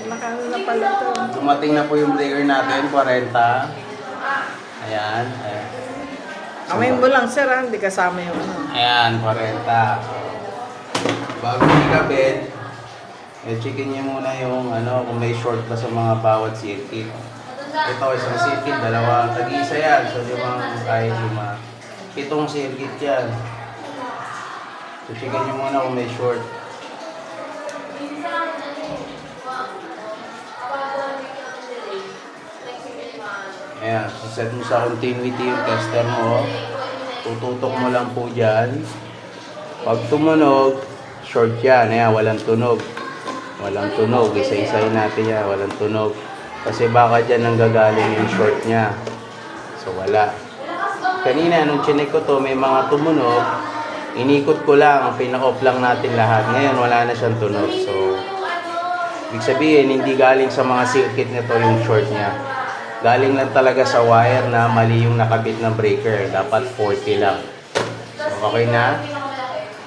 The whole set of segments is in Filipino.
Nakano na pala to. Dumating na po yung breaker natin, 40. Ayan. Ayan. Amayin mo lang sir ha, hindi kasama yung ano. Ayan, 40. Bago ikabit, checkin niyo muna yung ano, kung may short ba sa mga bawat circuit. Ito, isang circuit, dalawa, tag-isa yan. So, kahit 7 circuit yan. So, checkin niyo muna kung may short. Ayan, so set mo sa continuity yung tester mo. Tututok mo lang po dyan. Pag tumunog, short yan. Ayan, walang tunog. Walang tunog. Isa-isayin natin yan, walang tunog. Kasi baka dyan nanggagaling yung short niya. So, wala. Kanina, nung chinek ko to, may mga tumunog. Inikot ko lang, pinaka-off lang natin lahat. Ngayon, wala na siyang tunog. So, ibig sabihin, hindi galing sa mga circuit nito yung short niya. Galing lang talaga sa wire na mali yung nakabit na breaker. Dapat 40 lang. So, okay na.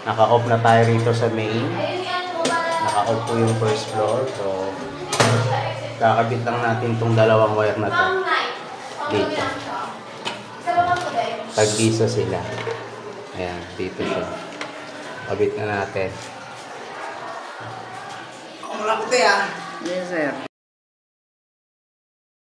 Naka-off na tayo rito sa main. Naka-off po yung first floor. So, kakabit lang natin itong dalawang wire na to. Dito. Tag-isa sila. Ayan, dito siya. Kabit na natin. Yes sir.